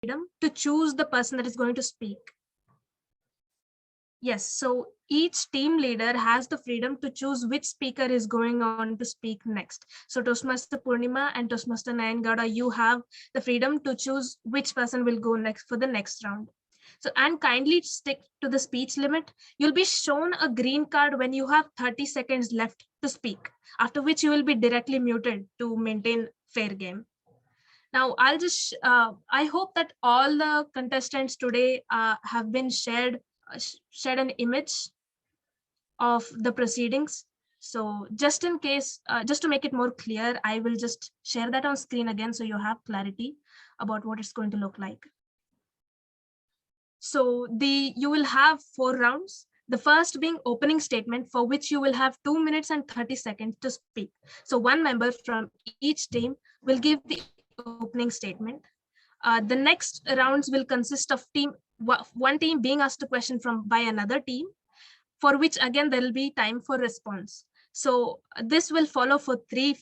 freedom to choose the person that is going to speak. Yes, so each team leader has the freedom to choose which speaker is going on to speak next. So Toastmaster Purnima and Toastmaster Nayangowda, you have the freedom to choose which person will go next for the next round. So, and kindly stick to the speech limit. You'll be shown a green card when you have 30 seconds left to speak, after which you will be directly muted to maintain fair game. Now, I hope that all the contestants today have been shared an image of the proceedings. So just in case, just to make it more clear, I will just share that on screen again so you have clarity about what it's going to look like. So you will have 4 rounds. The first being opening statement, for which you will have 2 minutes and 30 seconds to speak. So one member from each team will give the opening statement. The next rounds will consist of one team being asked a question by another team, for which again there will be time for response. So this will follow for three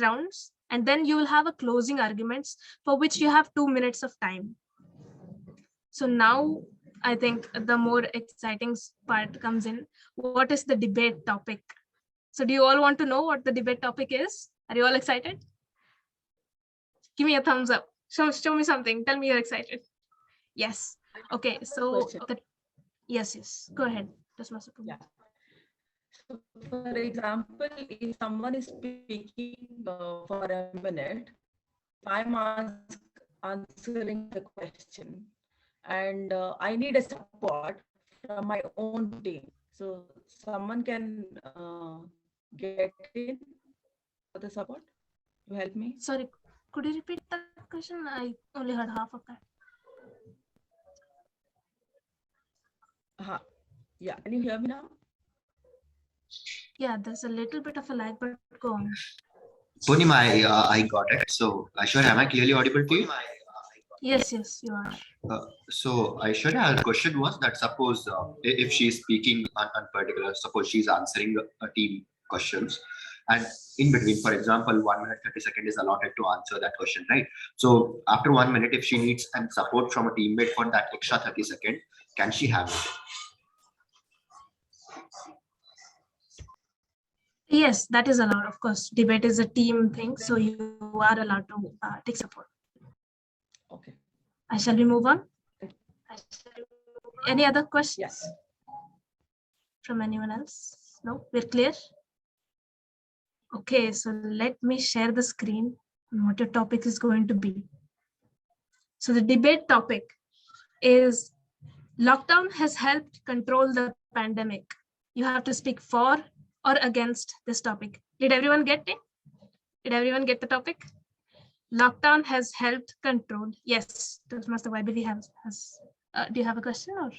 rounds, and then you will have a closing arguments, for which you have 2 minutes of time. So now I think the more exciting part comes in. What is the debate topic? So do you all want to know what the debate topic is? Are you all excited? Give me a thumbs up. Show me something. Tell me you're excited. Yes. Okay. So yes. Go ahead. Yeah. So for example, if someone is speaking for a minute, I'm answering the question, and I need a support from my own team. So someone can get in for the support. You help me? Sorry, could you repeat that question? I only heard half of that. Yeah, can you hear me now? Yeah, there's a little bit of a lag, but go on. Purnima, I got it. So, Aishwarya, am I clearly audible to you? Yes, you are. So, Aishwarya, her question was that suppose if she's speaking on particular, suppose she's answering a team questions, and in between, for example, 1 minute 30 seconds is allotted to answer that question, right? So, after 1 minute, if she needs and support from a teammate for that extra 30 seconds, can she have it? Yes, that is allowed. Of course, debate is a team thing, so you are allowed to take support. Okay. Shall we move on? Any other questions? Yes. From anyone else? No, we're clear. Okay, so let me share the screen and what your topic is going to be. So the debate topic is lockdown has helped control the pandemic. You have to speak for or against this topic. Did everyone get it? Did everyone get the topic? Lockdown has helped control. Yes, Toastmaster Vaibhavi has. Do you have a question or?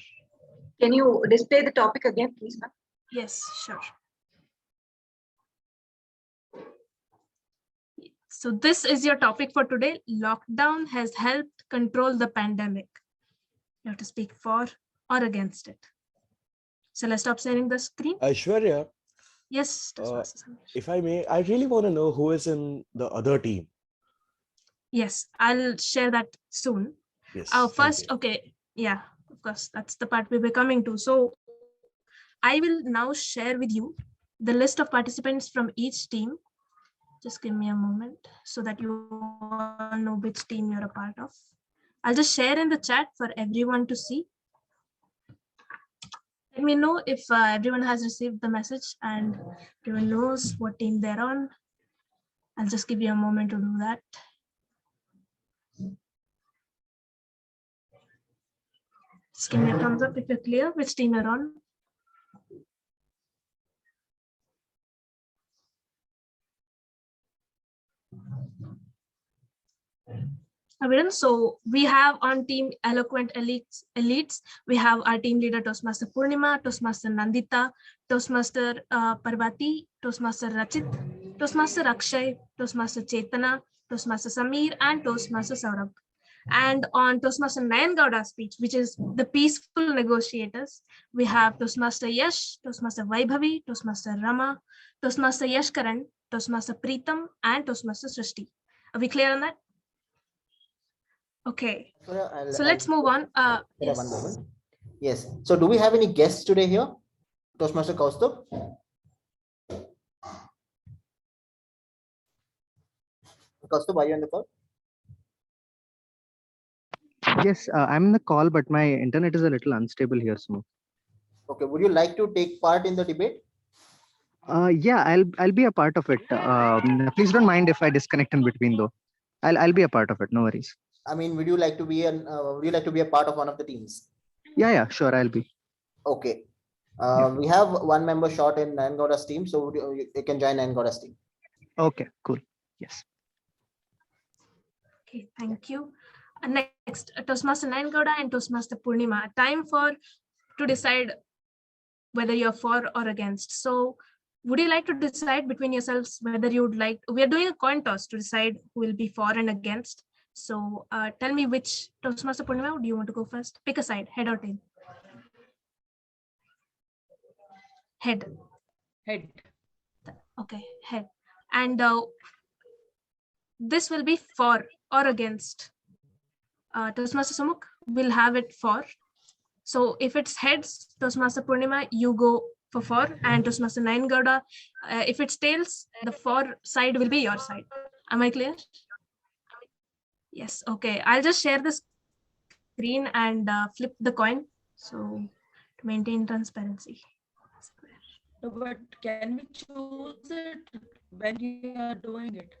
Can you display the topic again, please, ma'am? Yes, sure. So this is your topic for today. Lockdown has helped control the pandemic. You have to speak for or against it. So let's stop sharing the screen. Aishwarya. Yes. If I may, I really want to know who is in the other team. Yes, I'll share that soon. Yes. First, okay. Yeah, of course, that's the part we'll be coming to. So I will now share with you the list of participants from each team. Just give me a moment so that you all know which team you're a part of. I'll just share in the chat for everyone to see. Let me know if everyone has received the message and everyone knows what team they're on. I'll just give you a moment to do that. Just give me a thumbs up if you're clear which team you're on. So we have on team Eloquent Elites, we have our team leader Toastmaster Purnima, Toastmaster Nandita, Toastmaster Parvati, Toastmaster Rachit, Toastmaster Akshay, Toastmaster Chetana, Toastmaster Samir, and Toastmaster Saurabh. And on Toastmaster Nayangowda speech, which is the peaceful negotiators, we have Toastmaster Yash, Toastmaster Vaibhavi, Toastmaster Rama, Toastmaster Yashkaran, Toastmaster Preetam, and Toastmaster Srishti. Are we clear on that? Okay, I'll- so let's move on. One Yes. moment. Yes. So do we have any guests today here? Toastmaster Kaustubh? Kaustubh, are you on the call? Yes, I'm in the call, but my internet is a little unstable here, so. Okay. Would you like to take part in the debate? Yeah, I'll be a part of it. Please don't mind if I disconnect in between, though. I'll be a part of it. No worries. I mean, would you like to be a part of one of the teams? Yeah, sure, I'll be. Okay. We have one member short in Nayangowda's team, so you can join Nayangowda's team. Okay, cool. Yes. Okay, thank you. Next, Toastmaster Nayangowda and Toastmaster Purnima. Time to decide whether you're for or against. So would you like to decide between yourselves whether you would like, we are doing a coin toss to decide who will be for and against. So tell me which, Toastmaster Purnima, do you want to go first? Pick a side, head or tail? Head. Head. Okay, head. And this will be for or against. Toastmaster Sumukh will have it for. So if it's heads, Toastmaster Purnima, you go for, and Toastmaster Nayangowda, if it's tails, the for side will be your side. Am I clear? Yes, okay. I'll just share the screen and flip the coin. So to maintain transparency. No, but can we choose it when you are doing it?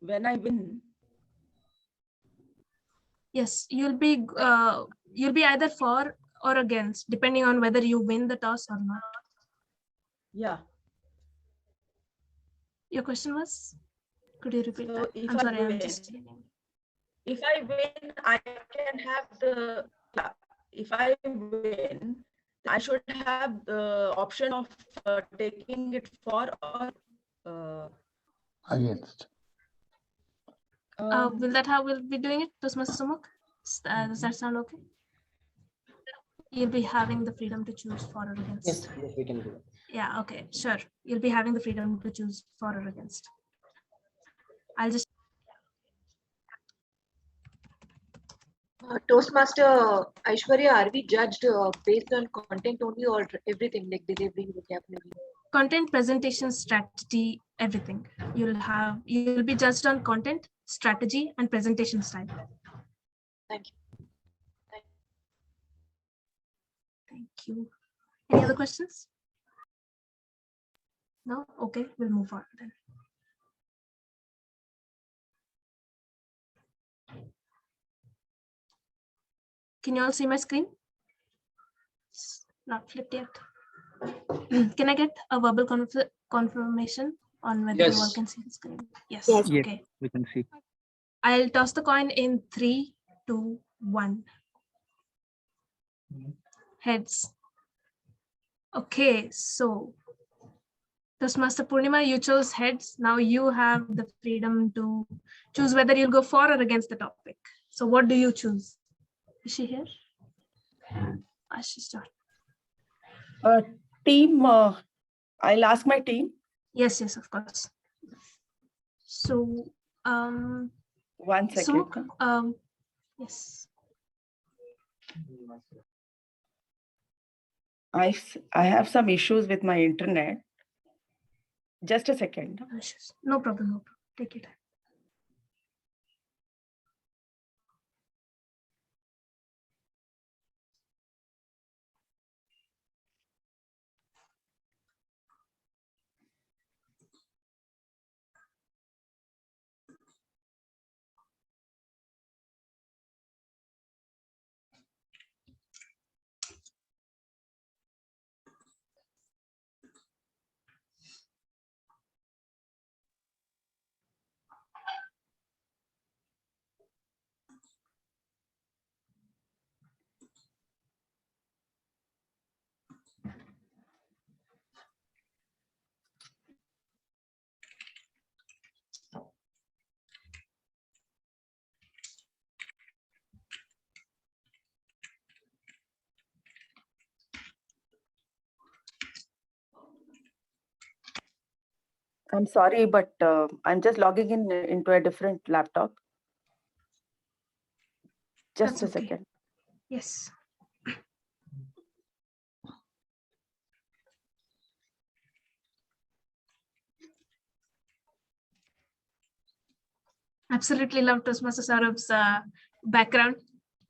When I win? Yes, you'll be either for or against, depending on whether you win the toss or not. Yeah. Your question was? Could you repeat So that? if I'm I sorry, I'm win, just. If I win, I can have the. If I win, I should have the option of taking it for or against. Will that how we'll be doing it, Toastmaster Sumukh? Does that sound okay? You'll be having the freedom to choose for or against. Yes, we can do it. Yeah, okay, sure. You'll be having the freedom to choose for or against. I'll just. Toastmaster Aishwarya, are we judged based on content only or everything like delivery, vocabulary? Content, presentation, strategy, everything. You'll be judged on content, strategy, and presentation style. Thank you. Thank you. Any other questions? No? Okay, we'll move on then. Can you all see my screen? It's not flipped yet. Can I get a verbal confirmation on whether you all can see the screen? Yes. Yes, Okay. we can see. I'll toss the coin in 3, 2, 1. Heads. Okay, so Toastmaster Purnima, you chose heads. Now you have the freedom to choose whether you'll go for or against the topic. So what do you choose? Is she here? She's not. Team, I'll ask my team. Yes, of course. So, 1 second. Sumukh, yes. I have some issues with my internet. Just a second. No problem. Take your time. I'm sorry, but I'm just logging into a different laptop. Just That's a okay. second. Yes. Absolutely love Toastmaster Saurabh's background.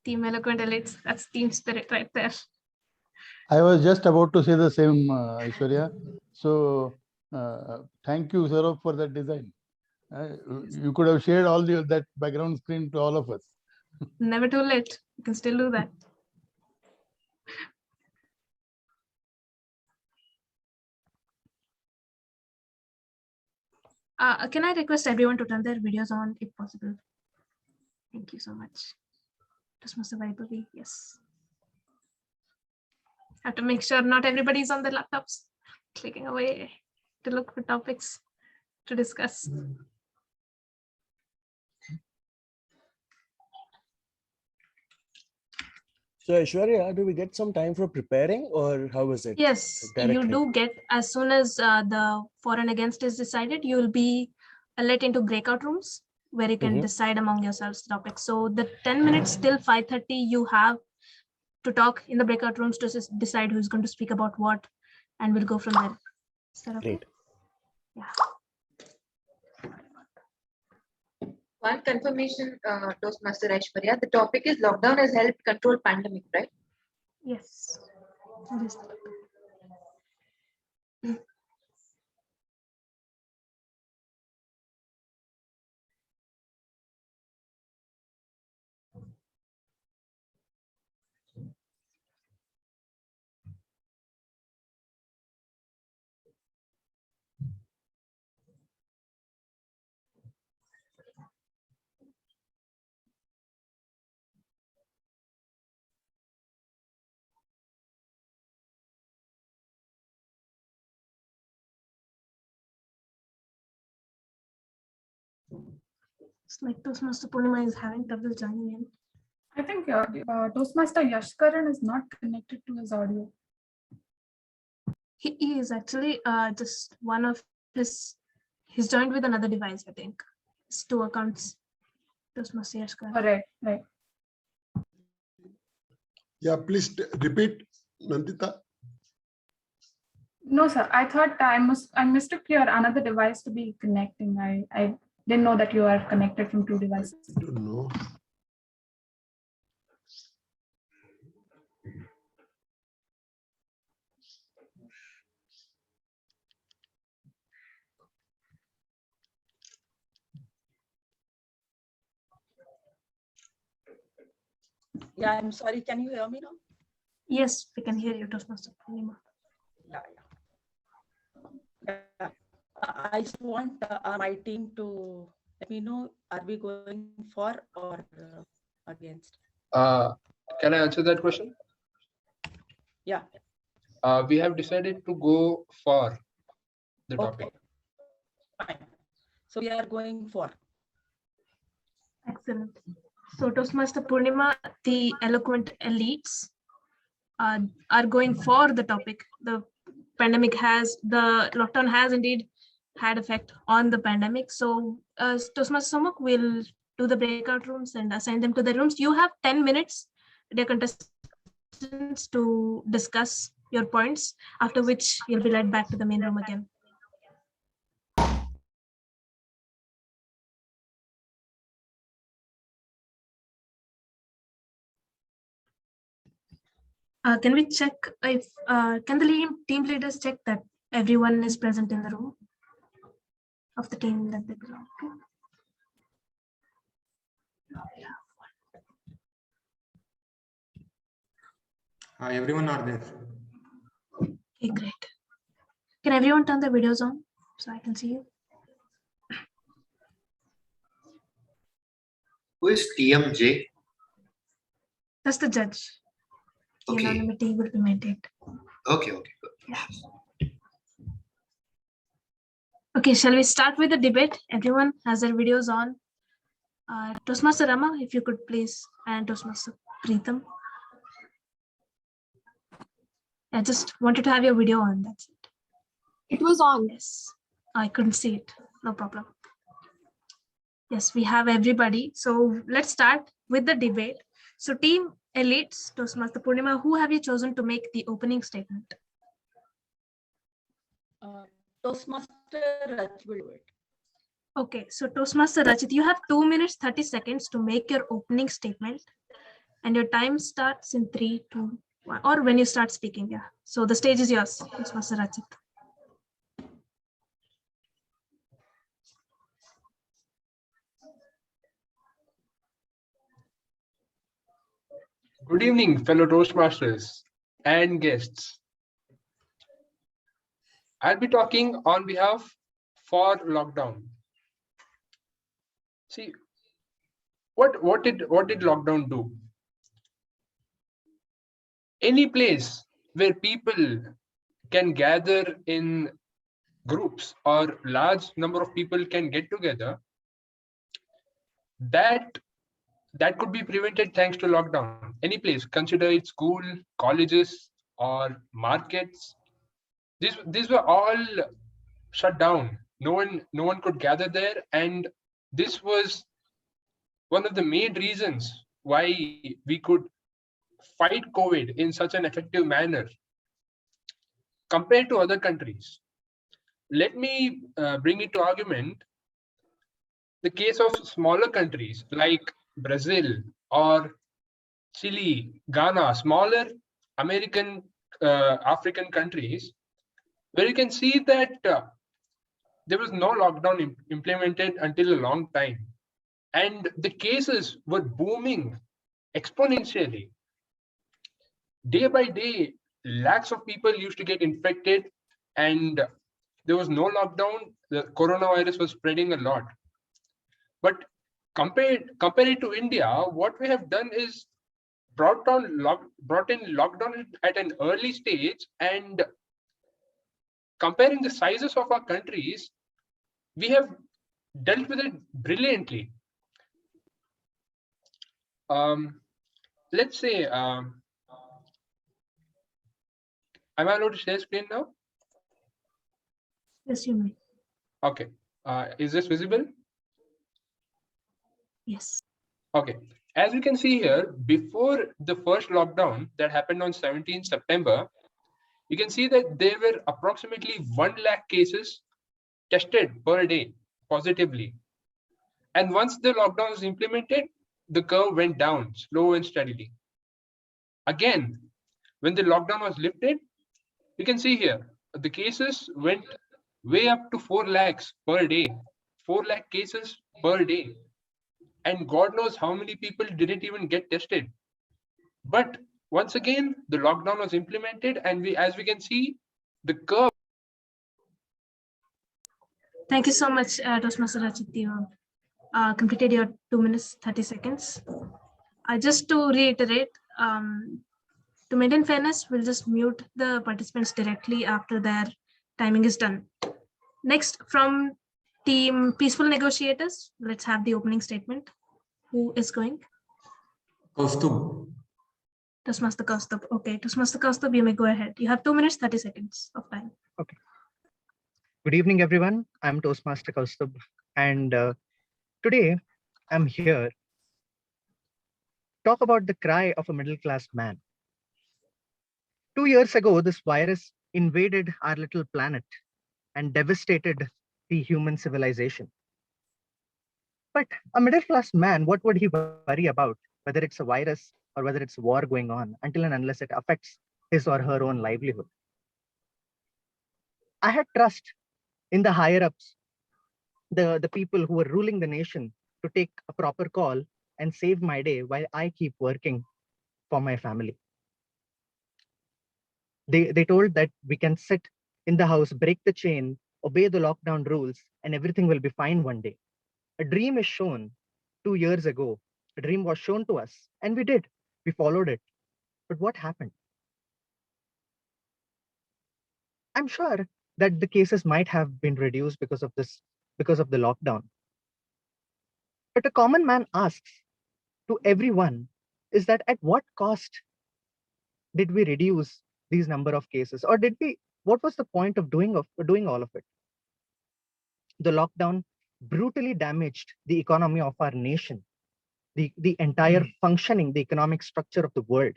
Team Eloquent Elites. That's team spirit right there. I was just about to say the same, Aishwarya. So thank you, Saurabh, for that design. You could have shared all that background screen to all of us. Never too late. You can still do that. Can I request everyone to turn their videos on if possible? Thank you so much. Toastmaster Vaibhavi, yes. Have to make sure not everybody's on their laptops, clicking away to look for topics to discuss. So Aishwarya, do we get some time for preparing or how is it? Yes, Directly? you do get, as soon as the for and against is decided, you'll be let into breakout rooms where you can decide among yourselves the topic. So the 10 minutes till 5:30 you have to talk in the breakout rooms to decide who's going to speak about what, and we'll go from there. Is that okay? Great. Yeah. One confirmation, Toastmaster Aishwarya, the topic is lockdown has helped control pandemic, right? Yes. That is the topic. It's like Toastmaster Purnima is having trouble joining in. I think Toastmaster Yashkaran is not connected to his audio. He is actually just one of his, he's joined with another device, I think. It's 2 accounts. Toastmaster Yashkaran. Correct, right. Yeah, please repeat, Nandita. No, sir. I thought I mistook your another device to be connecting. I didn't know that you are connected from 2 devices. I don't know. Yeah, I'm sorry. Can you hear me now? Yes, we can hear you, Toastmaster Purnima. Yeah. I just want my team to let me know, are we going for or against? Can I answer that question? Yeah. We have decided to go for the topic. Fine. So we are going for. Excellent. So Toastmaster Purnima, the Eloquent Elites are going for the topic. The lockdown has indeed had effect on the pandemic. So Toastmaster Samuk will do the breakout rooms and assign them to the rooms. You have 10 minutes, dear contestants, to discuss your points, after which you'll be led back to the main room again. Can we check if, can the team leaders check that everyone is present in the room of the team that they belong to? Everyone are there. Okay, great. Can everyone turn their videos on so I can see you? Who is TMJ? That's the judge. The Okay. anonymity will be maintained. Okay, good. Yeah. Okay, shall we start with the debate? Everyone has their videos on. Toastmaster Rama, if you could please, and Toastmaster Preetham. I just wanted to have your video on, that's it. It was on. Yes, I couldn't see it, no problem. Yes, we have everybody. So let's start with the debate. So team elites, Toastmaster Purnima, who have you chosen to make the opening statement? Toastmaster Rach will do it. Okay, so Toastmaster Rachit, you have 2 minutes, 30 seconds to make your opening statement. And your time starts in 3, 2, 1, or when you start speaking, yeah. So the stage is yours, Toastmaster Rachit. Good evening, fellow Toastmasters and guests. I'll be talking on behalf for lockdown. See, what did lockdown do? Any place where people can gather in groups or large number of people can get together, that could be prevented thanks to lockdown. Any place, consider it school, colleges, or markets. These were all shut down. No one could gather there, and this was one of the main reasons why we could fight COVID in such an effective manner compared to other countries. Let me bring it to argument the case of smaller countries like Brazil or Chile, Ghana, smaller American, African countries, where you can see that there was no lockdown implemented until a long time. And the cases were booming exponentially. Day by day, lakhs of people used to get infected, and there was no lockdown. The coronavirus was spreading a lot. But compared to India, what we have done is brought in lockdown at an early stage, and comparing the sizes of our countries, we have dealt with it brilliantly. Let's say, am I allowed to share screen now? Yes, you may. Okay. Is this visible? Yes. Okay. As you can see here, before the first lockdown that happened on 17th September, you can see that there were approximately 1 lakh cases tested per day positively. And once the lockdown was implemented, the curve went down slow and steadily. Again, when the lockdown was lifted, you can see here, the cases went way up to 4 lakhs per day, 4 lakh cases per day. And God knows how many people didn't even get tested. But once again, the lockdown was implemented, and as we can see, the curve. Thank you so much, Toastmaster Rachit. You completed your 2 minutes, 30 seconds. Just to reiterate, to maintain fairness, we'll just mute the participants directly after their timing is done. Next, from team Peaceful Negotiators, let's have the opening statement. Who is going? Kaustubh. Toastmaster Kaustubh. Okay, Toastmaster Kaustubh, you may go ahead. You have 2 minutes, 30 seconds of time. Okay. Good evening, everyone. I'm Toastmaster Kaustubh, and today I'm here to talk about the cry of a middle-class man. 2 years ago, this virus invaded our little planet and devastated the human civilization. But a middle-class man, what would he worry about, whether it's a virus or whether it's a war going on, until and unless it affects his or her own livelihood? I had trust in the higher-ups, the people who were ruling the nation, to take a proper call and save my day while I keep working for my family. They told that we can sit in the house, break the chain, obey the lockdown rules, and everything will be fine one day. A dream is shown 2 years ago. A dream was shown to us, and we did. We followed it. But what happened? I'm sure that the cases might have been reduced because of the lockdown. But a common man asks to everyone is that at what cost did we reduce these number of cases, or what was the point of doing all of it? The lockdown brutally damaged the economy of our nation. the entire functioning, the economic structure of the world.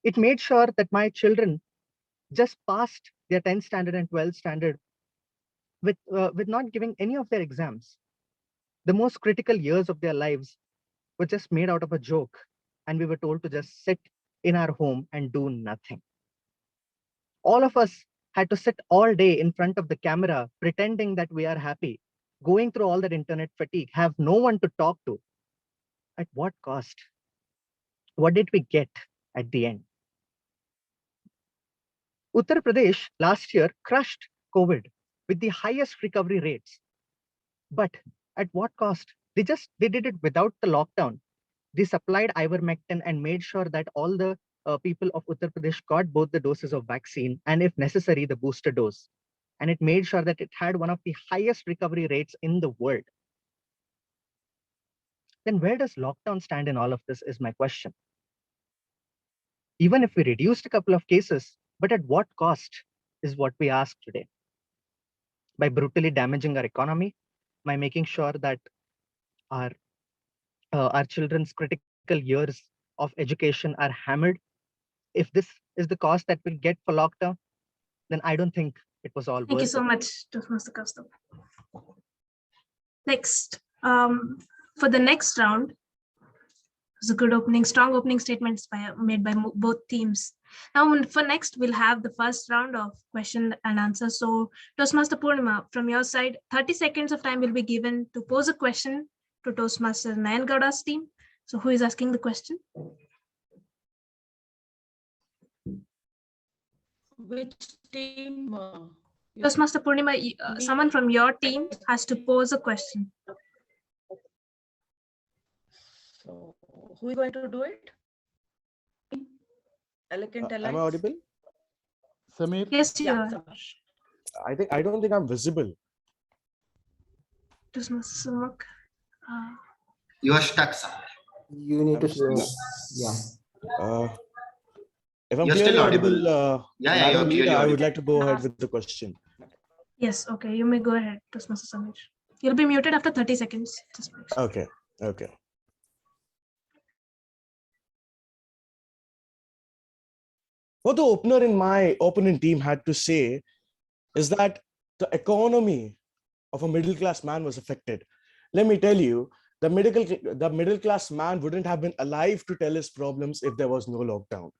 It made sure that my children just passed their 10th standard and 12th standard with not giving any of their exams. The most critical years of their lives were just made out of a joke, and we were told to just sit in our home and do nothing. All of us had to sit all day in front of the camera, pretending that we are happy, going through all that internet fatigue, have no one to talk to. At what cost? What did we get at the end? Uttar Pradesh last year crushed COVID with the highest recovery rates. But at what cost? They did it without the lockdown. They supplied ivermectin and made sure that all the people of Uttar Pradesh got both the doses of vaccine and, if necessary, the booster dose. And it made sure that it had one of the highest recovery rates in the world. Then where does lockdown stand in all of this is my question. Even if we reduced a couple of cases, but at what cost is what we ask today? By brutally damaging our economy, by making sure that our children's critical years of education are hammered. If this is the cost that we get for lockdown, then I don't think it was all worth it. Thank you so much, Mr. Kaustubh. Next, for the next round, it was a good opening, strong opening statements made by both teams. Now, for next, we'll have the first round of question and answer. So, Toastmaster Purnima, from your side, 30 seconds of time will be given to pose a question to Toastmaster Nayangowda's team. So, who is asking the question? Which team? Toastmaster Purnima, someone from your team has to pose a question. So, who is going to do it? Eloquent Alliance? Am I audible? Samir? Yes, you Yeah, are. I don't think I'm visible. Toastmaster Sumak. You are stuck, sir. You need to say, yeah. If I'm You're clearly still audible. audible, Yeah, you're Madam clearly Leader, I would audible. like to go ahead with the question. Yes, okay, you may go ahead, Toastmaster Samir. You'll be muted after 30 seconds. Okay. What the opener in my opponent team had to say is that the economy of a middle class man was affected. Let me tell you, the middle class man wouldn't have been alive to tell his problems if there was no lockdown.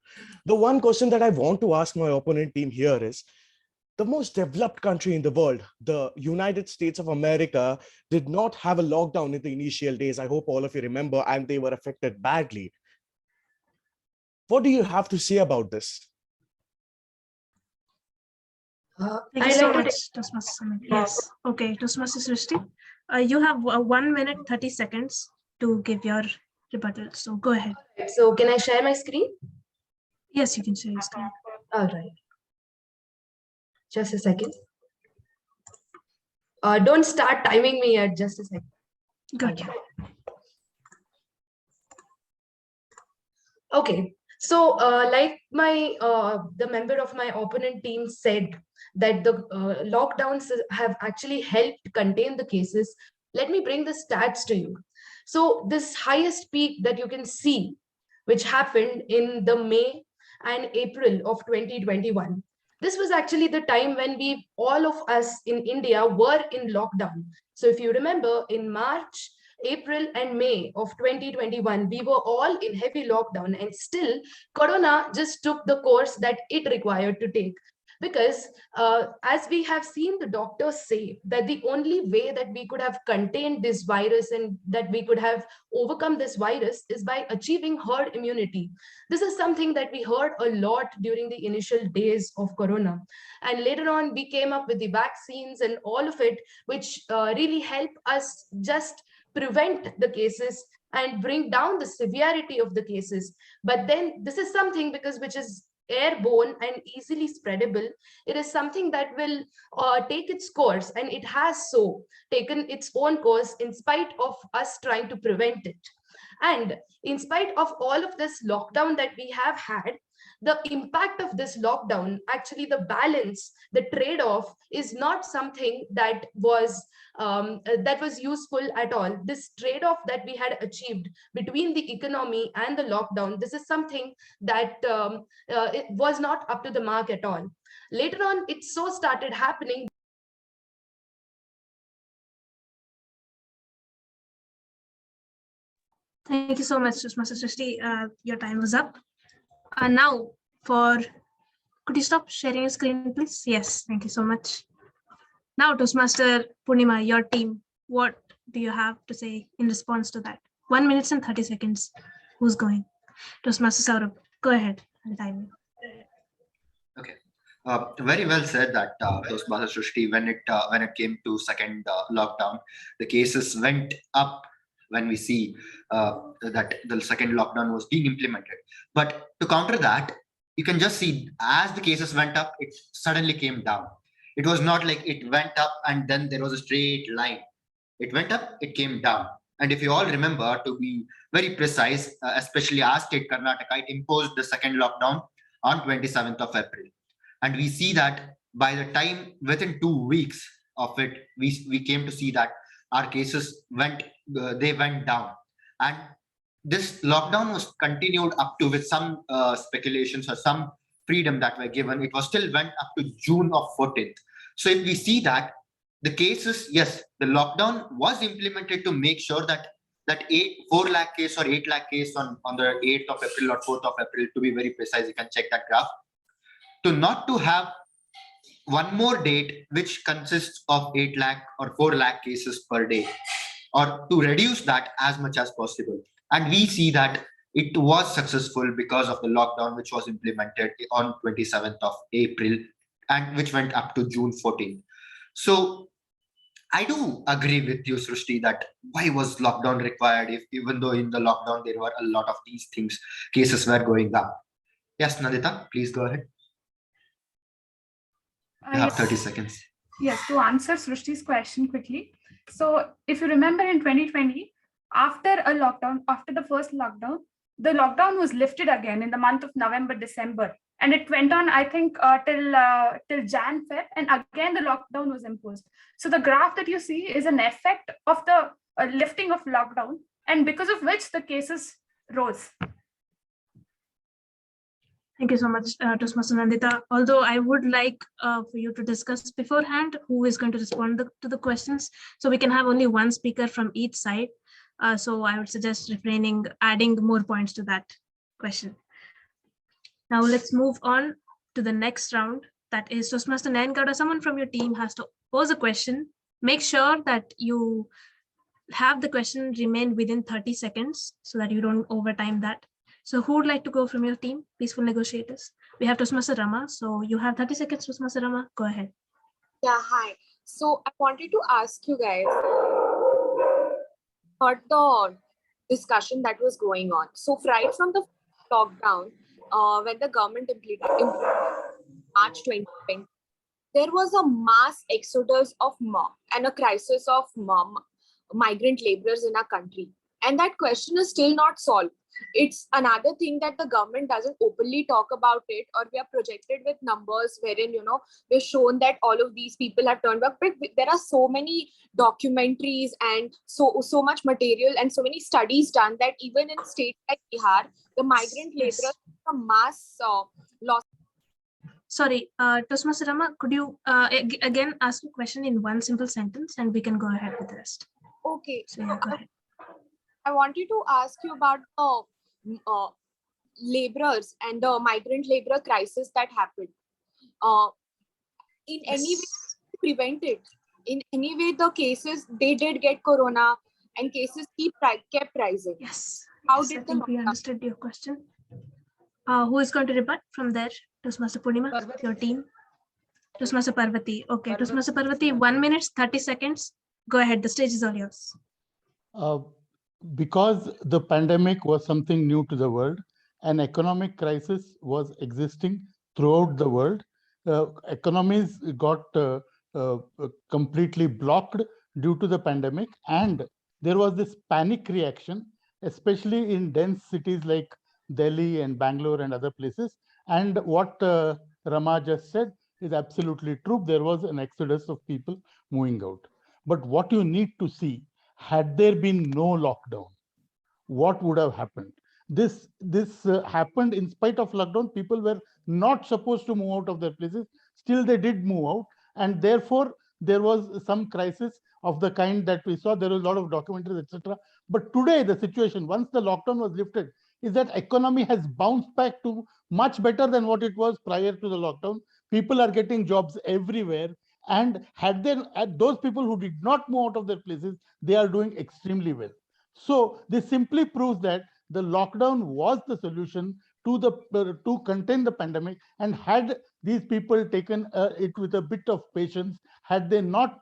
The one question that I want to ask my opponent team here is, the most developed country in the world, the United States of America, did not have a lockdown in the initial days. I hope all of you remember, and they were affected badly. What do you have to say about this? Thank you so much, Toastmaster Samir. Yes, okay, Toastmaster Srishti, you have 1 minute, 30 seconds to give your rebuttal. So go ahead. So can I share my screen? Yes, you can share your screen. All right. Just a second. Don't start timing me yet. Just a second. Gotcha. Okay. So like the member of my opponent team said that the lockdowns have actually helped contain the cases. Let me bring the stats to you. So this highest peak that you can see, which happened in the May and April of 2021. This was actually the time when all of us in India were in lockdown. So if you remember, in March, April and May of 2021, we were all in heavy lockdown, and still Corona just took the course that it required to take. Because as we have seen the doctors say that the only way that we could have contained this virus and that we could have overcome this virus is by achieving herd immunity. This is something that we heard a lot during the initial days of Corona. And later on, we came up with the vaccines and all of it, which really helped us just prevent the cases and bring down the severity of the cases. But then this is something which is airborne and easily spreadable. It is something that will take its course, and it has so taken its own course in spite of us trying to prevent it. And in spite of all of this lockdown that we have had, the impact of this lockdown, actually the balance, the trade-off is not something that was useful at all. This trade-off that we had achieved between the economy and the lockdown, this is something that it was not up to the mark at all. Later on, it so started happening. Thank you so much, Toastmaster Srishti. Your time was up. Now, could you stop sharing your screen, please? Yes, thank you so much. Now, Toastmaster Purnima, your team, what do you have to say in response to that? 1 minute and 30 seconds. Who's going? Toastmaster Saurabh, go ahead. Okay. Very well said that Toastmaster Srishti, when it came to second lockdown, the cases went up when we see that the second lockdown was being implemented. But to counter that, you can just see as the cases went up, it suddenly came down. It was not like it went up and then there was a straight line. It went up, it came down. And if you all remember, to be very precise, especially our state, Karnataka, it imposed the second lockdown on 27th of April. And we see that by the time within 2 weeks of it, we came to see that our cases went down. And this lockdown was continued up to, with some speculations or some freedom that were given, it was still went up to June of 14th. So if we see that the cases, yes, the lockdown was implemented to make sure that 4 lakh case or 8 lakh case on the 8th of April or 4th of April, to be very precise, you can check that graph, to not to have one more date which consists of 8 lakh or 4 lakh cases per day, or to reduce that as much as possible. And we see that it was successful because of the lockdown which was implemented on 27th of April and which went up to June 14th. So I do agree with you, Srishti, that why was lockdown required if even though in the lockdown there were a lot of these things, cases were going up. Yes, Nandita, please go ahead. You have 30 seconds. Yes, to answer Srishti's question quickly. So if you remember in 2020, after the first lockdown, the lockdown was lifted again in the month of November, December. And it went on, I think, till Jan, Feb, and again the lockdown was imposed. So the graph that you see is an effect of the lifting of lockdown, and because of which the cases rose. Thank you so much, Toastmaster Nandita. Although I would like for you to discuss beforehand who is going to respond to the questions, so we can have only one speaker from each side. So I would suggest adding more points to that question. Now let's move on to the next round. That is Toastmaster Nayangowda. Someone from your team has to pose a question. Make sure that you have the question remain within 30 seconds so that you don't overtime that. So who would like to go from your team, Peaceful Negotiators? We have Toastmaster Rama. So you have 30 seconds, Toastmaster Rama. Go ahead. Yeah, hi. So I wanted to ask you guys about the discussion that was going on. So right from the lockdown, when the government implemented March 2020, there was a mass exodus of and a crisis of migrant laborers in our country. And that question is still not solved. It's another thing that the government doesn't openly talk about it, or we are projected with numbers wherein, we're shown that all of these people have turned back. But there are so many documentaries and so much material and so many studies done that even in states like Bihar, the migrant laborers are mass loss. Sorry, Toastmaster Rama, could you again ask a question in one simple sentence and we can go ahead with the rest? Okay. So yeah, go ahead. I wanted to ask you about the laborers and the migrant labor crisis that happened. In any way, prevent it. In any way, the cases, they did get corona and cases kept rising. Yes. How did I think we understood your question. Who is going to rebut from there? Toastmaster Purnima, your team. Toastmaster Parvati. Okay, Toastmaster Parvati, 1 minute, 30 seconds. Go ahead. The stage is all yours. Because the pandemic was something new to the world, an economic crisis was existing throughout the world. Economies got completely blocked due to the pandemic, and there was this panic reaction, especially in dense cities like Delhi and Bangalore and other places, And what Rama just said is absolutely true. There was an exodus of people moving out. But what you need to see, had there been no lockdown, what would have happened? This happened in spite of lockdown. People were not supposed to move out of their places. Still, they did move out. And therefore, there was some crisis of the kind that we saw. There was a lot of documentaries, etc. But today, the situation, once the lockdown was lifted, is that economy has bounced back to much better than what it was prior to the lockdown. People are getting jobs everywhere. And had those people who did not move out of their places, they are doing extremely well. So this simply proves that the lockdown was the solution to contain the pandemic. And had these people taken it with a bit of patience, had they not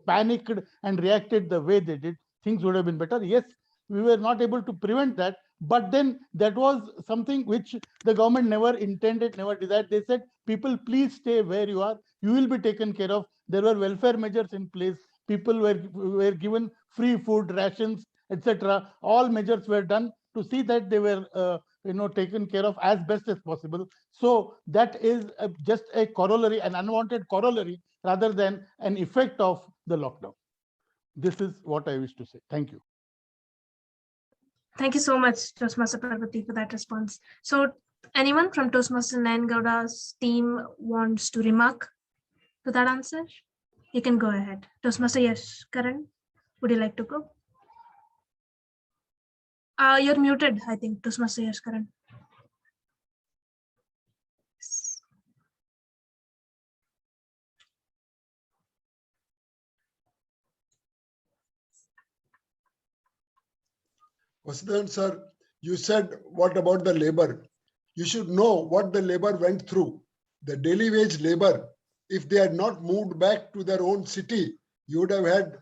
panicked and reacted the way they did, things would have been better. Yes, we were not able to prevent that, but then that was something which the government never intended, never desired. They said, people, please stay where you are. You will be taken care of. There were welfare measures in place. People were given free food, rations, etc. All measures were done to see that they were taken care of as best as possible. So that is just a corollary, an unwanted corollary, rather than an effect of the lockdown. This is what I wish to say. Thank you. Thank you so much, Toastmaster Parvati, for that response. So anyone from Toastmaster Nayangowda's team wants to remark to that answer? You can go ahead. Toastmaster Yes, Karan, would you like to go? You're muted, I think, Toastmaster Yes, Karan. Vasudevan sir, you said, what about the labor? You should know what the labor went through. The daily wage labor, if they had not moved back to their own city, you would have had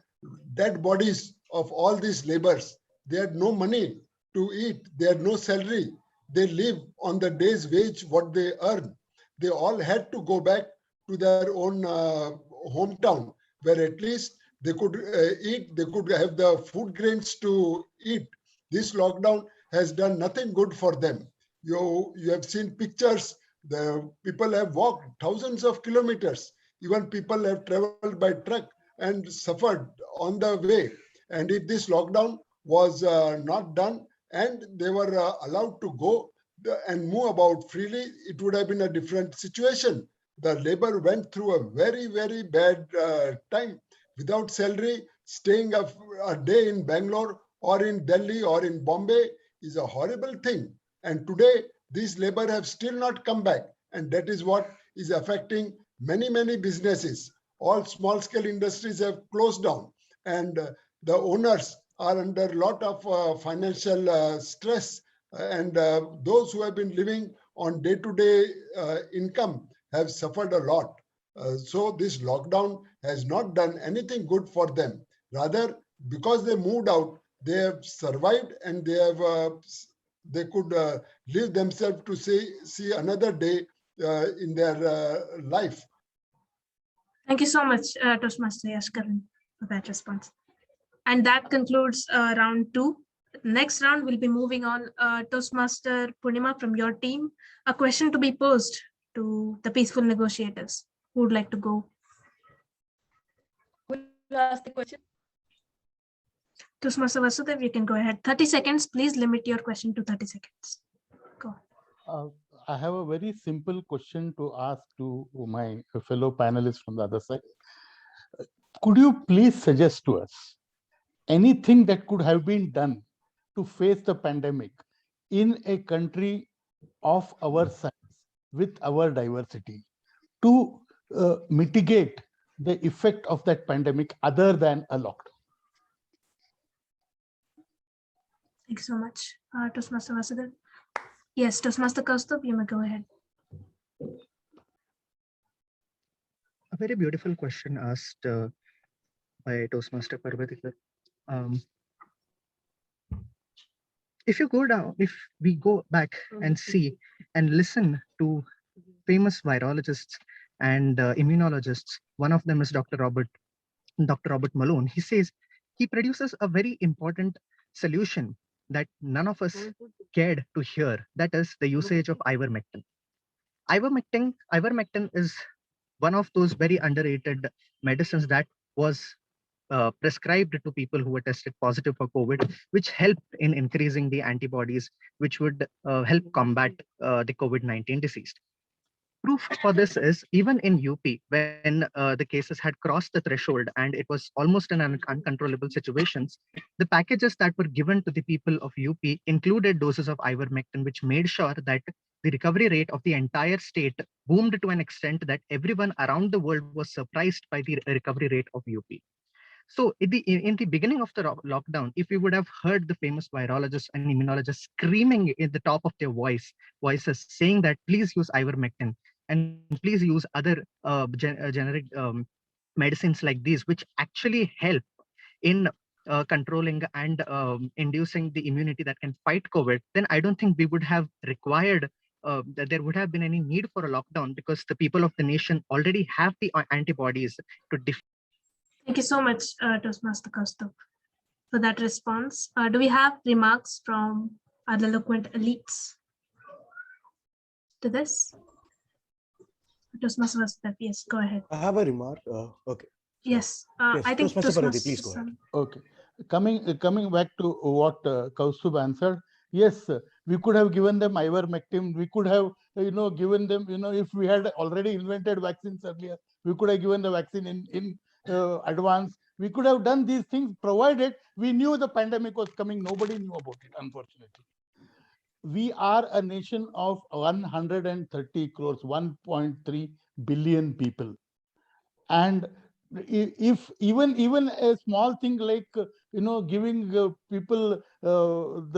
dead bodies of all these laborers. They had no money to eat. They had no salary. They live on the day's wage, what they earn. They all had to go back to their own hometown, where at least they could eat, they could have the food grains to eat. This lockdown has done nothing good for them. You have seen pictures. The people have walked thousands of kilometers. Even people have traveled by truck and suffered on the way. And if this lockdown was not done and they were allowed to go and move about freely, it would have been a different situation. The labor went through a very, very bad time. Without salary, staying a day in Bangalore or in Delhi or in Bombay is a horrible thing. And today, these labor have still not come back. And that is what is affecting many, many businesses. All small-scale industries have closed down. And the owners are under a lot of financial stress. And those who have been living on day-to-day income have suffered a lot. So this lockdown has not done anything good for them. Rather, because they moved out, they have survived and they could live themselves to see another day in their life. Thank you so much, Toastmaster Yashkaran, for that response. And that concludes round 2. Next round, we'll be moving on. Toastmaster Purnima, from your team, a question to be posed to the peaceful negotiators. Who would like to go? Who will ask the question? Toastmaster Vasudev, you can go ahead. 30 seconds. Please limit your question to 30 seconds. Go. I have a very simple question to ask to my fellow panelists from the other side. Could you please suggest to us anything that could have been done to face the pandemic in a country of our size, with our diversity, to mitigate the effect of that pandemic other than a lockdown? Thank you so much, Toastmaster Vasudev. Yes, Toastmaster Kaustubh, you may go ahead. A very beautiful question asked by Toastmaster Parvati. If we go back and see and listen to famous virologists and immunologists, one of them is Dr. Robert Malone. He says he produces a very important solution that none of us cared to hear. That is the usage of ivermectin. Ivermectin is one of those very underrated medicines that was prescribed to people who were tested positive for COVID, which helped in increasing the antibodies, which would help combat the COVID-19 disease. Proof for this is even in UP, when the cases had crossed the threshold and it was almost an uncontrollable situations, the packages that were given to the people of UP included doses of ivermectin, which made sure that the recovery rate of the entire state boomed to an extent that everyone around the world was surprised by the recovery rate of UP. So in the beginning of the lockdown, if we would have heard the famous virologists and immunologists screaming in the top of their voices, saying that please use ivermectin and please use other generic medicines like these, which actually help in controlling and inducing the immunity that can fight COVID, then I don't think we would have required that there would have been any need for a lockdown, because the people of the nation already have the antibodies to defeat. Thank you so much, Toastmaster Kaustubh, for that response. Do we have remarks from our Eloquent elites to this? Toastmaster Vasudeva, yes, go ahead. I have a remark. Okay. Yes, Yes, I think Toastmaster Parathi, please go ahead. Okay. Coming back to what Kaustubh answered, yes, we could have given them ivermectin. We could have, given them, if we had already invented vaccines earlier, we could have given the vaccine in advance. We could have done these things, provided we knew the pandemic was coming. Nobody knew about it, unfortunately. We are a nation of 130 crores, 1.3 billion people. And if even a small thing like giving people and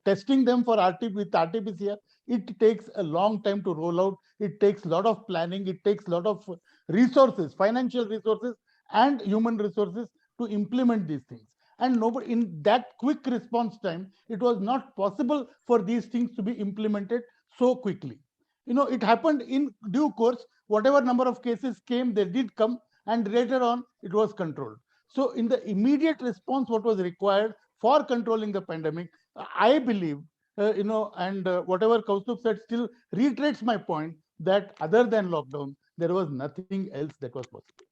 testing them for with RT-PCR, it takes a long time to roll out. It takes a lot of planning. It takes a lot of resources, financial resources and human resources to implement these things. And nobody, in that quick response time, it was not possible for these things to be implemented so quickly. It happened in due course. Whatever number of cases came, they did come, and later on it was controlled. So in the immediate response, what was required for controlling the pandemic, I believe, and whatever Kaustubh said still reiterates my point that other than lockdown, there was nothing else that was possible.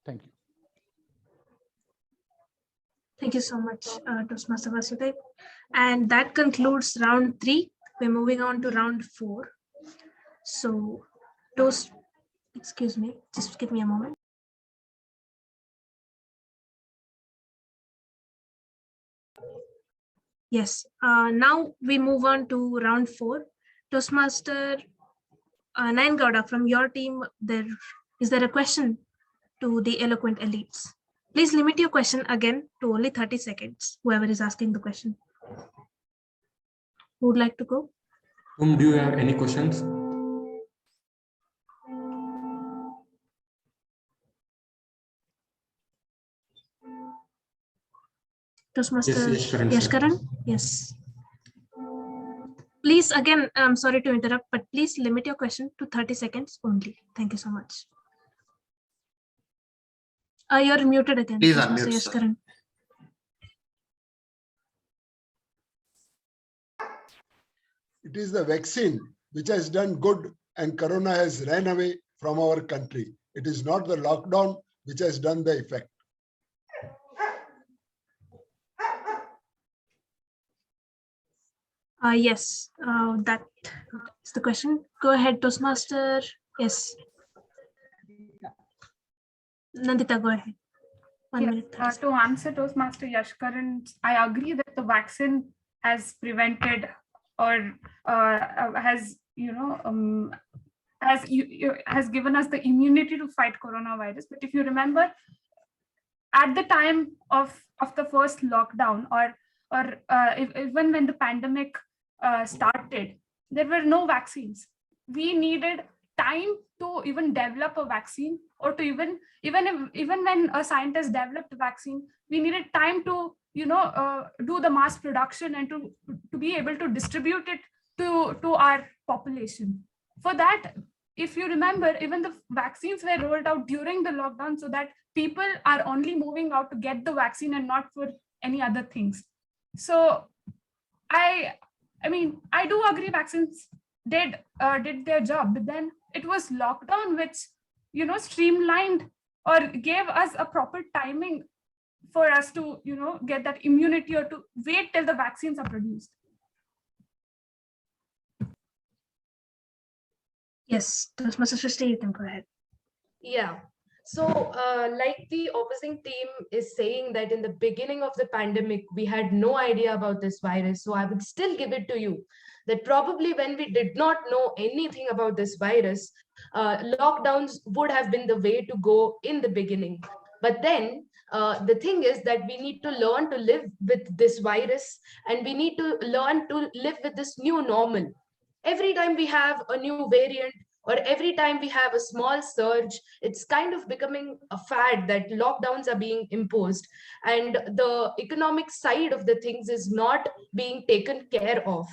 Thank you. Thank you so much, Toastmaster Vasudeva. And that concludes round 3. We're moving on to round 4. So, excuse me, just give me a moment. Yes, now we move on to round 4. Toastmaster Nayangowda, from your team, is there a question to the Eloquent elites? Please limit your question again to only 30 seconds, whoever is asking the question. Who would like to go? Do you have any questions? Toastmaster Yes, Yashkaran? Yes. Please, again, I'm sorry to interrupt, but please limit your question to 30 seconds only. Thank you so much. You're muted again. Please Toastmaster unmute, sir. Yashkaran. It is the vaccine which has done good and corona has ran away from our country. It is not the lockdown which has done the effect. Yes, that is the question. Go ahead, Toastmaster. Yes. Nandita, go ahead. 1 minute. To answer Toastmaster Yashkaran, I agree that the vaccine has prevented or has given us the immunity to fight coronavirus. But if you remember, at the time of the first lockdown, or even when the pandemic started, there were no vaccines. We needed time to even develop a vaccine, or to even when a scientist developed a vaccine, we needed time to do the mass production and to be able to distribute it to our population. For that, if you remember, even the vaccines were rolled out during the lockdown so that people are only moving out to get the vaccine and not for any other things. So I I mean, I do agree vaccines did their job, but then it was lockdown which, streamlined or gave us a proper timing for us to, get that immunity or to wait till the vaccines are produced. Yes, Toastmaster Srishti, you can go ahead. Yeah. So, like the opposing team is saying that in the beginning of the pandemic, we had no idea about this virus. So I would still give it to you that probably when we did not know anything about this virus, lockdowns would have been the way to go in the beginning. But then the thing is that we need to learn to live with this virus, and we need to learn to live with this new normal. Every time we have a new variant, or every time we have a small surge, it's kind of becoming a fad that lockdowns are being imposed, and the economic side of the things is not being taken care of.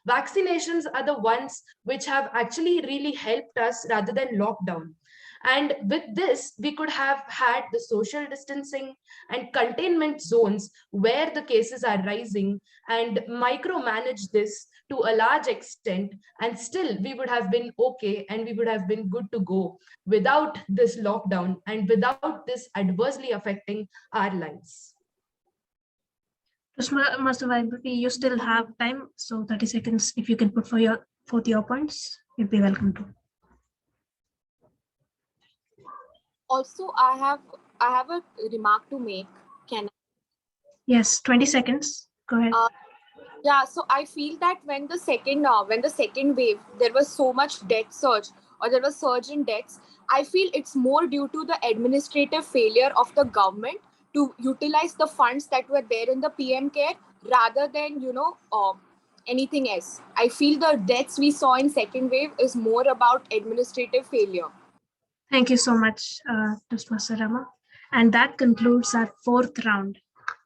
Vaccinations are the ones which have actually really helped us rather than lockdown. And with this, we could have had the social distancing and containment zones where the cases are rising and micromanage this to a large extent, and still we would have been okay and we would have been good to go without this lockdown and without this adversely affecting our lives. Toastmaster Vaibhavi, you still have time, so 30 seconds. If you can put forth your points, you'd be welcome to. Also, I have a remark to make. Can I? Yes, 20 seconds. Go ahead. Yeah, so I feel that when the second wave, there was so much death surge, or there was surge in deaths, I feel it's more due to the administrative failure of the government to utilize the funds that were there in the PM care rather than, anything else. I feel the deaths we saw in second wave is more about administrative failure. Thank you so much, Toastmaster Rama. And that concludes our fourth round.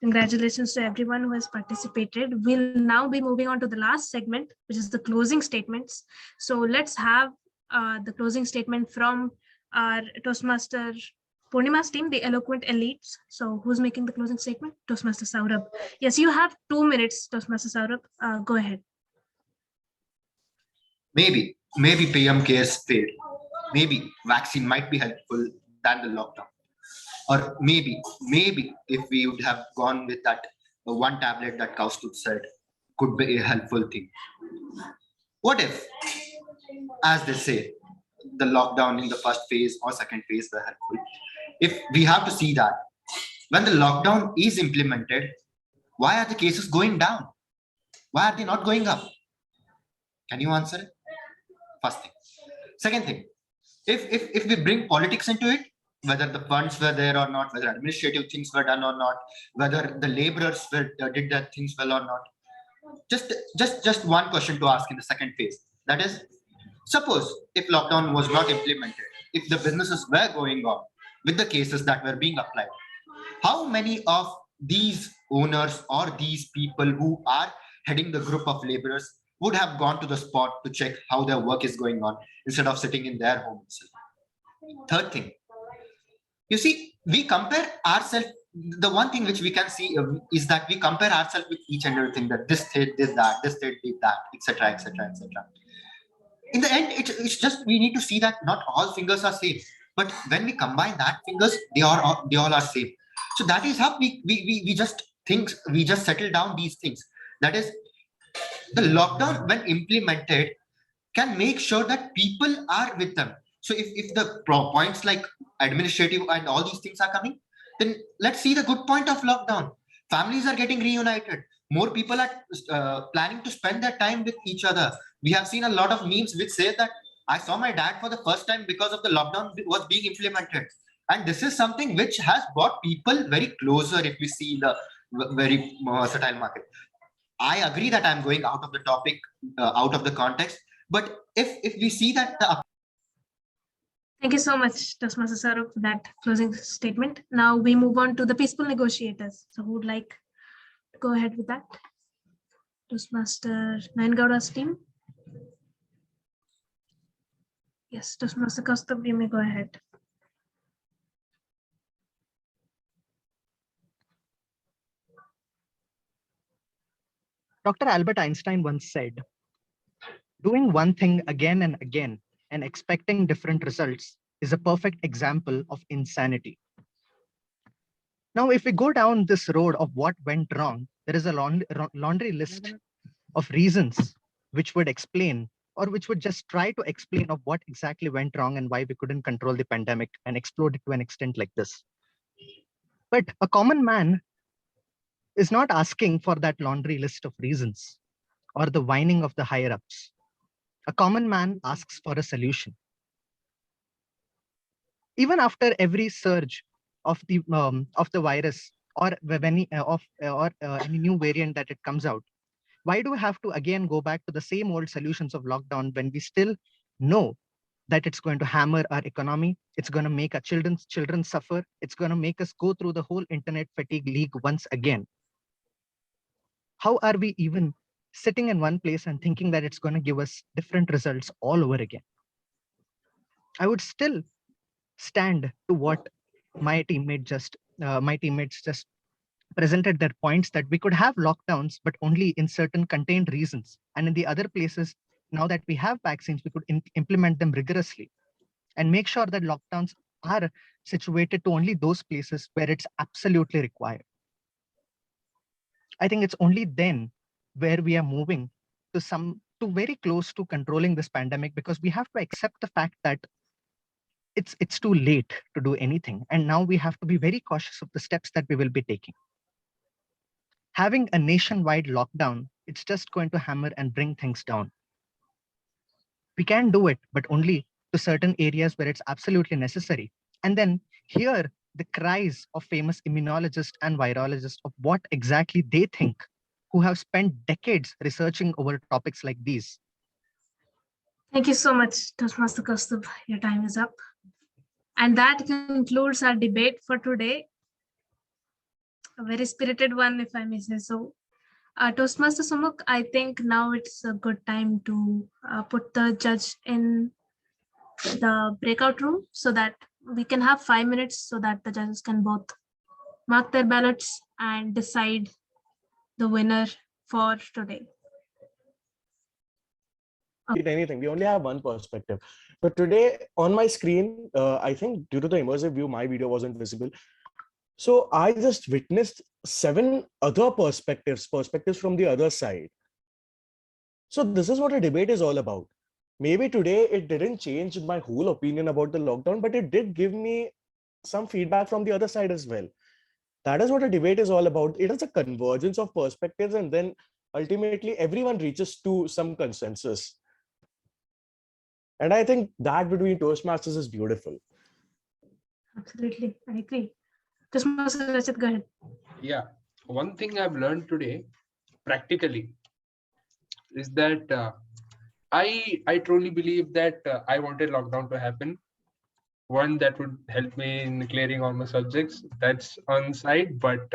Congratulations to everyone who has participated. We'll now be moving on to the last segment, which is the closing statements. So let's have the closing statement from our Toastmaster Purnima's team, the Eloquent Elites. So who's making the closing statement? Toastmaster Saurabh. Yes, you have 2 minutes, Toastmaster Saurabh. Go ahead. Maybe PM cares failed. Maybe vaccine might be helpful than the lockdown. Or maybe if we would have gone with that one tablet that Kaustubh said could be a helpful thing. What if, as they say, the lockdown in the first phase or second phase were helpful? If we have to see that when the lockdown is implemented, why are the cases going down? Why are they not going up? Can you answer it? First thing. Second thing, if we bring politics into it, whether the funds were there or not, whether administrative things were done or not, whether the laborers did their things well or not, just one question to ask in the second phase. That is, suppose if lockdown was not implemented, if the businesses were going on with the cases that were being applied, how many of these owners or these people who are heading the group of laborers would have gone to the spot to check how their work is going on instead of sitting in their home itself? Third thing, you see, we compare ourselves. The one thing which we can see is that we compare ourselves with each and everything, that this state did that, this state did that, etc., etc., etc. In the end, it's just we need to see that not all fingers are same, but when we combine that fingers, they all are same. So that is how we just think, we just settle down these things. That is, the lockdown when implemented can make sure that people are with them. So if the points like administrative and all these things are coming, then let's see the good point of lockdown. Families are getting reunited. More people are planning to spend their time with each other. We have seen a lot of memes which say that I saw my dad for the first time because of the lockdown was being implemented. And this is something which has brought people very closer if we see the very versatile market. I agree that I'm going out of the topic, out of the context. But if we see that Thank you so much, Toastmaster Saurabh, for that closing statement. Now we move on to the peaceful negotiators. So who would like to go ahead with that? Toastmaster Nayangowda's team. Yes, Toastmaster Kaustubh, you may go ahead. Dr. Albert Einstein once said, doing one thing again and again and expecting different results is a perfect example of insanity. Now, if we go down this road of what went wrong, there is a laundry list of reasons which would explain, or which would just try to explain of what exactly went wrong and why we couldn't control the pandemic and explode it to an extent like this. But a common man is not asking for that laundry list of reasons or the whining of the higher ups. A common man asks for a solution. Even after every surge of the virus or any any new variant that it comes out, why do we have to again go back to the same old solutions of lockdown when we still know that it's going to hammer our economy, it's going to make our children suffer, it's going to make us go through the whole internet fatigue league once again? How are we even sitting in one place and thinking that it's going to give us different results all over again? I would still stand to what my teammates just presented their points, that we could have lockdowns, but only in certain contained reasons. And in the other places, now that we have vaccines, we could implement them rigorously and make sure that lockdowns are situated to only those places where it's absolutely required. I think it's only then where we are moving to very close to controlling this pandemic, because we have to accept the fact that it's too late to do anything. And now we have to be very cautious of the steps that we will be taking. Having a nationwide lockdown, it's just going to hammer and bring things down. We can do it, but only to certain areas where it's absolutely necessary. And then hear the cries of famous immunologists and virologists of what exactly they think, who have spent decades researching over topics like these. Thank you so much, Toastmaster Kaustubh. Your time is up. And that concludes our debate for today. A very spirited one, if I may say so. Toastmaster Sumukh, I think now it's a good time to put the judge in the breakout room so that we can have 5 minutes so that the judges can both mark their ballots and decide the winner for today. Anything, we only have one perspective. But today on my screen, I think due to the immersive view, my video wasn't visible. So I just witnessed 7 other perspectives from the other side. So this is what a debate is all about. Maybe today it didn't change my whole opinion about the lockdown, but it did give me some feedback from the other side as well. That is what a debate is all about. It is a convergence of perspectives, and then ultimately everyone reaches to some consensus. And I think that between Toastmasters is beautiful. Absolutely, I agree. Toastmaster Rachit, go ahead. Yeah, one thing I've learned today, practically, is that I truly believe that I wanted lockdown to happen. One that would help me in clearing all my subjects. That's on side, but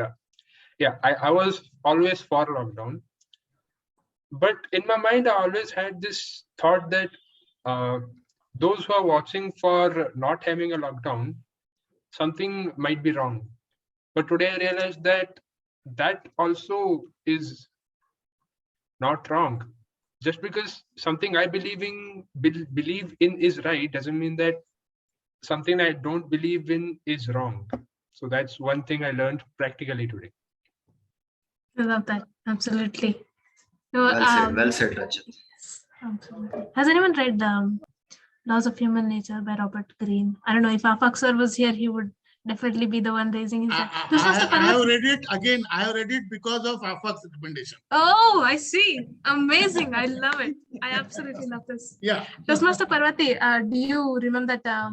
yeah, I was always for lockdown. But in my mind, I always had this thought that those who are watching for not having a lockdown, something might be wrong. But today I realized that that also is not wrong. Just because something I believe in is right doesn't mean that something I don't believe in is wrong. So that's one thing I learned practically today. I love that. Absolutely. So, Well said, Rachit. Absolutely. Has anyone read Laws of Human Nature by Robert Greene? I don't know if Afaq sir was here, he would definitely be the one raising his hand. I have read it again. I have read it because of Afaq's recommendation. Oh, I see. Amazing. I love it. I absolutely love this. Yeah. Toastmaster Parvati, do you remember that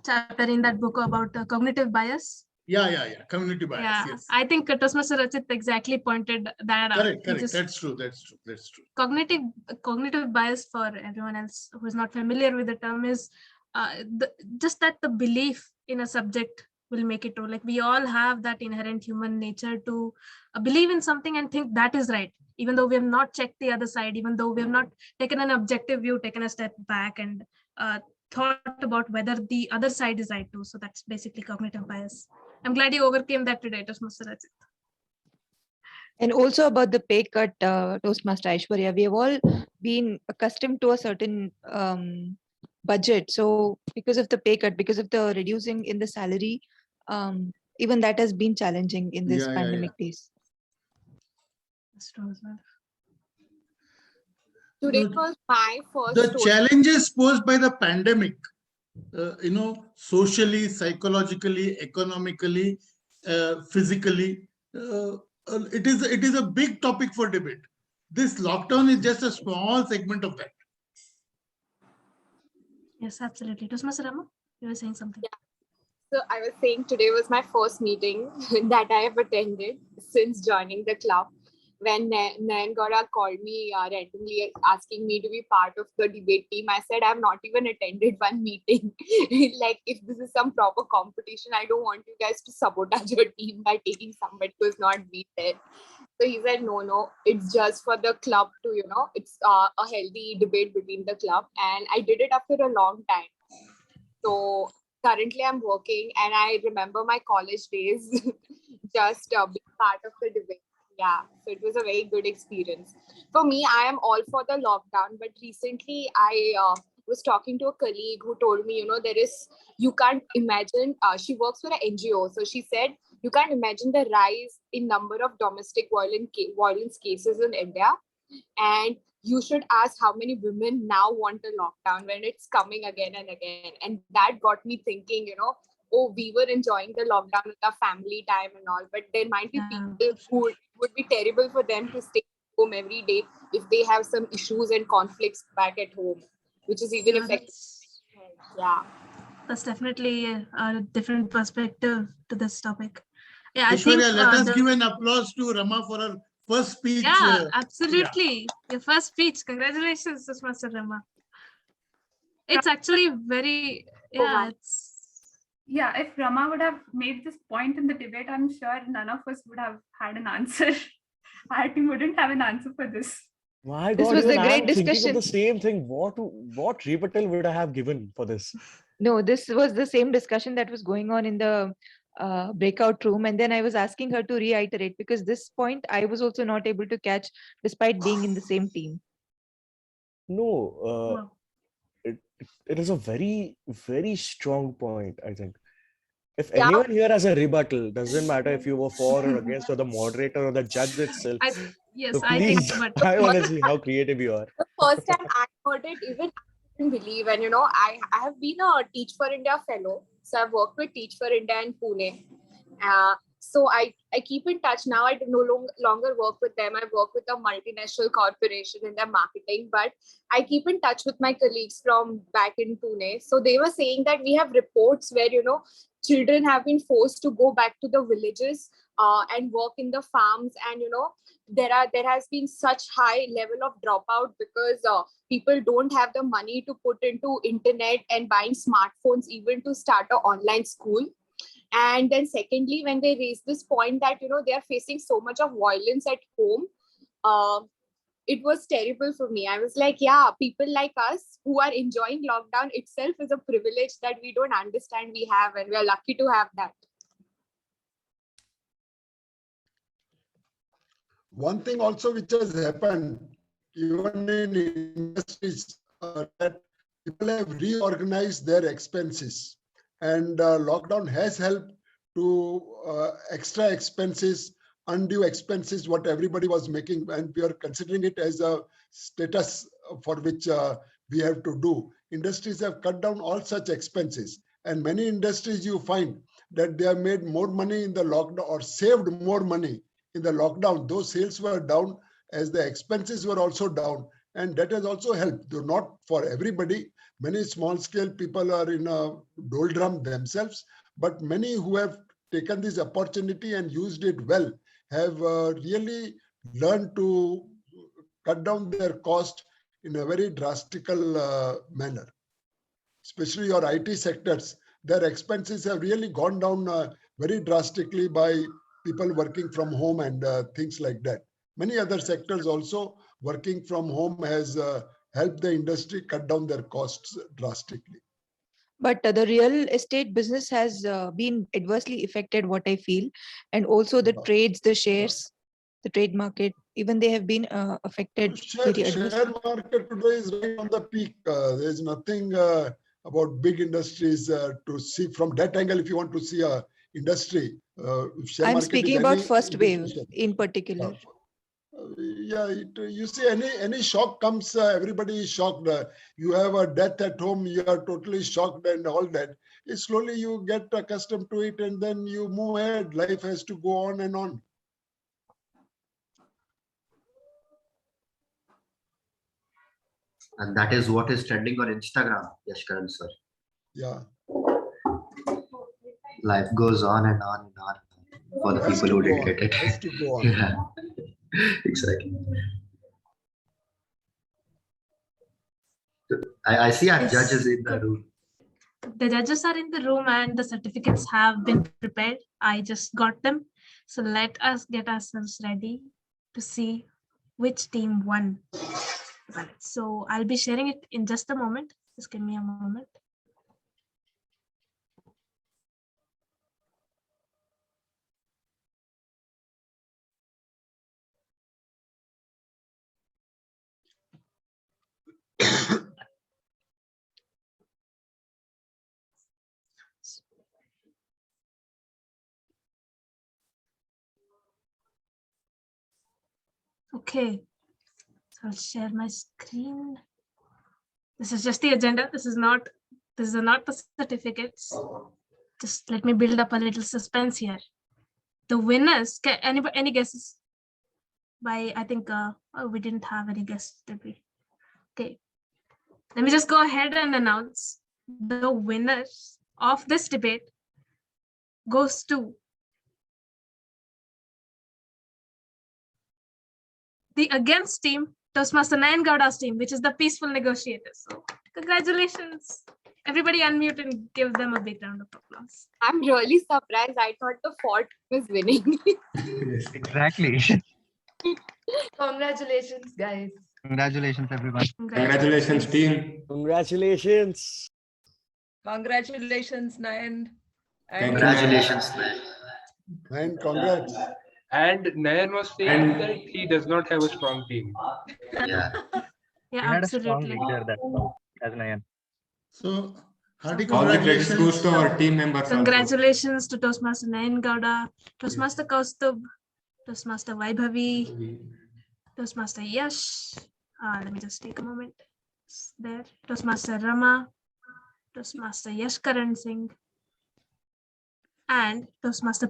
chapter in that book about cognitive bias? Yeah. Community bias. Yeah, yes. I think Toastmaster Rachit exactly pointed that out. Correct. That's true. Cognitive bias, for everyone else who is not familiar with the term, is just that the belief in a subject will make it true. Like, we all have that inherent human nature to believe in something and think that is right, even though we have not checked the other side, even though we have not taken an objective view, taken a step back and thought about whether the other side is right too. So that's basically cognitive bias. I'm glad you overcame that today, Toastmaster Rachit. And also about the pay cut, Toastmaster Aishwarya, we have all been accustomed to a certain budget. So because of the pay cut, because of the reducing in the salary, even that has been challenging in this pandemic days. Today was my first The challenges posed by the pandemic, socially, psychologically, economically, physically, it is a big topic for debate. This lockdown is just a small segment of that. Yes, absolutely. Toastmaster Rama, you were saying something. Yeah. So I was saying today was my first meeting that I have attended since joining the club. When Nayangowda called me randomly asking me to be part of the debate team, I said, I've not even attended one meeting. Like, if this is some proper competition, I don't want you guys to sabotage your team by taking somebody who's not been there. So he said, no, it's just for the club to, it's a healthy debate between the club. And I did it after a long time. So currently I'm working, and I remember my college days just being part of the debate. Yeah, so it was a very good experience. For me, I am all for the lockdown, but recently I was talking to a colleague who told me, you can't imagine, she works for an NGO. So she said, you can't imagine the rise in number of domestic violence cases in India. And you should ask how many women now want a lockdown when it's coming again and again. And that got me thinking, oh, we were enjoying the lockdown with our family time and all, but there might be people who would be terrible for them to stay home every day if they have some issues and conflicts back at home, which is even affecting. Yeah. That's definitely a different perspective to this topic. Yeah, I Aishwarya, think, let us give an applause to Rama for her first speech. Yeah, absolutely. Your first speech. Congratulations, Toastmaster Rama. It's actually very, yeah, if Rama would have made this point in the debate, I'm sure none of us would have had an answer. Our team wouldn't have an answer for this. My This God, was a even great I'm thinking discussion. of the same thing. What rebuttal would I have given for this? No, this was the same discussion that was going on in the breakout room, and then I was asking her to reiterate, because this point I was also not able to catch despite being in the same team. No, it is a very, very strong point, I think. If anyone here has a rebuttal, doesn't matter if you were for or against, or the moderator or the judge itself. Yes, so I please, think, but I want to see how creative you are. The first time I heard it, even I didn't believe. And I have been a Teach for India fellow, so I've worked with Teach for India in Pune. So I keep in touch now. I no longer work with them. I work with a multinational corporation in their marketing, but I keep in touch with my colleagues from back in Pune. So they were saying that we have reports where, children have been forced to go back to the villages and work in the farms. And, there has been such high level of dropout because people don't have the money to put into internet and buying smartphones even to start an online school. And then secondly, when they raise this point that, they are facing so much of violence at home, it was terrible for me. I was like, yeah, people like us who are enjoying lockdown itself is a privilege that we don't understand we have, and we are lucky to have that. One thing also which has happened, even in industries, that people have reorganized their expenses. And lockdown has helped to extra expenses, undue expenses, what everybody was making, and we are considering it as a status for which we have to do. Industries have cut down all such expenses, and many industries you find that they have made more money in the lockdown or saved more money in the lockdown. Those sales were down as the expenses were also down, and that has also helped, though not for everybody. Many small scale people are in a doldrum themselves, but many who have taken this opportunity and used it well have really learned to cut down their cost in a very drastical manner. Especially your IT sectors, their expenses have really gone down very drastically by people working from home and things like that. Many other sectors also working from home has helped the industry cut down their costs drastically. But the real estate business has been adversely affected, what I feel, and also the trades, the shares. the trade market, even they have been affected very adversely. Share market today is right on the peak. There's nothing about big industries to see from that angle. If you want to see a industry, share I'm market speaking is about any first wave indication. in particular. Yeah, you see, any shock comes, everybody is shocked. You have a death at home, you are totally shocked and all that. Slowly you get accustomed to it, and then you move ahead. Life has to go on and on. And that is what is trending on Instagram, Yashkaran sir. Yeah. Life goes on and on and on for the people who didn't get it. Has to go on. Yeah, exactly. I see our judges in the room. The judges are in the room and the certificates have been prepared. I just got them. So let us get ourselves ready to see which team won. So I'll be sharing it in just a moment. Just give me a moment. Okay, so I'll share my screen. This is just the agenda. This is not the certificates. Just let me build up a little suspense here. The winners, any guesses? I think we didn't have any guesses, did we? Okay, let me just go ahead and announce the winners of this debate goes to the against team, Toastmaster Nayangowda's team, which is the peaceful negotiators. So congratulations. Everybody unmute and give them a big round of applause. I'm really surprised. I thought the fort was winning. Exactly. Congratulations, guys. Congratulations, everyone. Congratulations, team. Congratulations. Congratulations, Nayan. Congratulations, man. And congrats. And Nayan was saying that he does not have a strong team. Yeah. We had a strong leader that as Nayan. So, hearty All the credit congratulations. goes to our team members. Congratulations to Toastmaster Nayangowda, Toastmaster Kaustubh, Toastmaster Vaibhavi, Toastmaster Yash. Let me just take a moment. There, Toastmaster Rama, Toastmaster Yashkaran Singh, and Toastmaster